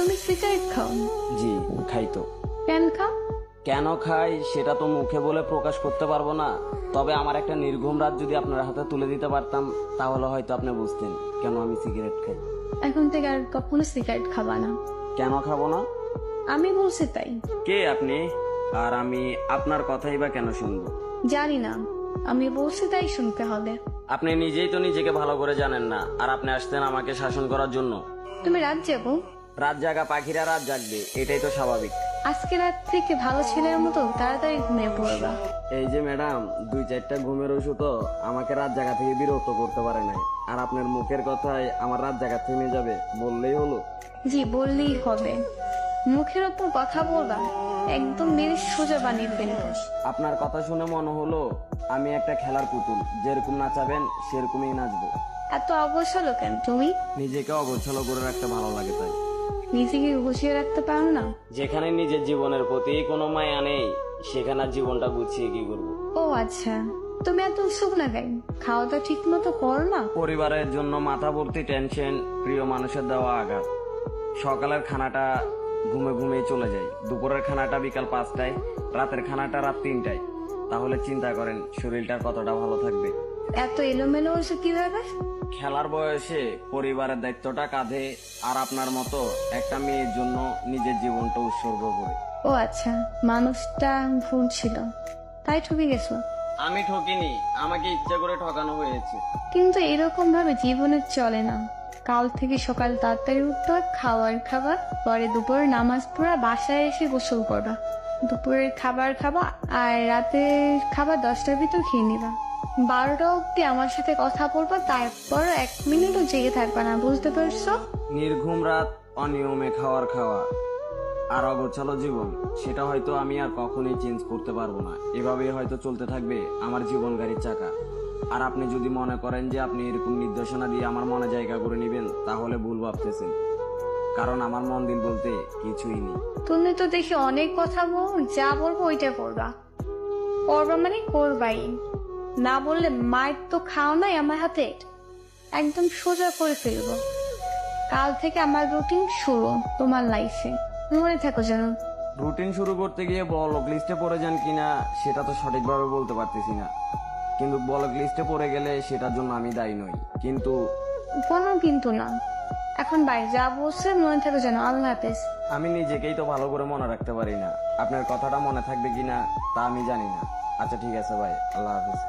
তুমি সিগারেট খাও? জি খাই তো। কেন খাও? কেন খাই সেটা তো মুখে বলে প্রকাশ করতে পারবো না, তবে আমার একটা নির্ঘুম রাত যদি আপনার হাতে তুলে দিতে পারতাম তাহলে হয়তো আপনি বুঝতেন কেন আমি সিগারেট খাই। এখন থেকে আর কখনো সিগারেট খাবা না। কেন খাবো না? আমি বলছি তাই। কে আপনি? আর আমি আপনার কথাই বা কেন শুনবো? জানি না, আমি বলছি তাই শুনতে হবে। আপনি নিজেই তো নিজেকে ভালো করে জানেন না, আর আপনি আসতেন আমাকে শাসন করার জন্য। তুমি রাত যাবো? রাত জাগা পাখিরা রাত জাগবে, এটাই তো স্বাভাবিক। আজকে রাত থেকে ভালো ছেলের মতো তাড়াতাড়ি ঘুমিয়ে পড়বা। এই যে ম্যাডাম, 2-4টা ঘুমের ওষুধও আমাকে রাত জাগা থেকে বিরক্ত করতে পারে নাই, আর আপনার মুখের কথায় আমার রাত জাগা থেমে যাবে বললেই হলো। জি বললেই হবে। মুখের ওপর কথা বলবা, একদম মেরে সোজা বানিয়ে ফেলবো। আপনার কথা শুনে মনে হলো আমি একটা খেলার পুতুল, যেরকম নাচাবেন সেরকমই নাচবো। এত অবসর কেন তুমি? নিজেকে অগোছালো করে রাখতে ভালো লাগে তাই। নিজেকে গুছিয়ে রাখতে পারো না? যেখানে নিজের জীবনের প্রতি কোনো মায়া নেই সেখানে আর জীবনটা গুছিয়ে কি করবো? ও আচ্ছা, তুমি এত শুকনা কেন? খাওয়া দাওয়া ঠিক মতো করো না? পরিবারের জন্য মাথা ভর্তি টেনশন, প্রিয় মানুষের দেওয়া আঘাত। সকালের খানাটা ঘুমে ঘুমিয়ে চলে যায়, দুপুরের খানাটা বিকাল 5টায়, রাতের খানাটা রাত 3টায়। তাহলে চিন্তা করেন শরীরটার কতটা ভালো থাকবে। এত এলোমেলো হয়েছে কিভাবে? খেলার বয়সে পরিবারের দায়িত্বটা কাঁধে, আর আপনার মতো একটা মেয়ের জন্য নিজের জীবনটা উৎসর্গ করে। ও আচ্ছা, মানুষটা ভুল ছিল তাই ঠকে গেছো? আমি ঠকিনি, আমাকে ইচ্ছা করে ঠকানো হয়েছে। কিন্তু এরকম ভাবে জীবনে চলে না। কাল থেকে সকাল তাড়াতাড়ি উঠতে হয়, খাবার পরে দুপুরের নামাজ পড়া, বাসায় এসে গোসল করবা, দুপুরের খাবার খাবা, আর রাতের খাবার 10টার ভিতর খেয়ে নিবা। 12টা অব্দি আমার সাথে কথা বলবা, তারপর 1 মিনিটও জেগে থাকবা না, বুঝতে পারছো? নির্ঘুম রাত, অনিয়মে খাওয়া আর অগোছালো জীবন, সেটা হয়তো আমি আর কখনোই চেঞ্জ করতে পারবো না। এভাবেই হয়তো চলতে থাকবে আমার জীবন গাড়ির চাকা। আর আপনি যদি মনে করেন যে আপনি এরকম নির্দেশনা দিয়ে আমার মনে জায়গা করে নেবেন তাহলে ভুল ভাবতেছেন, কারণ আমার মন দিল বলতে কিছুই নেই। তুমি তো দেখি অনেক কথা বল, যা বলবো ওইটা করবা। করবা মানে করবাই, না বললে মায়ের তো খাও নাই আমার হাতে, একদম সোজা করে ফেলবো। কাল থেকে আমার রুটিন শুরু তোমার লাইফে, মনে থাকো যেন। রুটিন শুরু করতে গিয়ে ব্লক লিস্টে পড়ে যান কিনা সেটা তো সঠিকভাবে বলতে পারতেছি না, কিন্তু ব্লক লিস্টে পড়ে গেলে সেটার জন্য আমি দায়ী নই। কিন্তু কোনো কিন্তু না, এখন বাই, যা বলছে মনে থাকো যেন। আল্লাহ হাফেজ। আমি নিজেকেই তো ভালো করে মনে রাখতে পারি না, আপনার কথাটা মনে থাকবে কিনা তা আমি জানি না। আচ্ছা ঠিক আছে ভাই, আল্লাহ হাফেজ।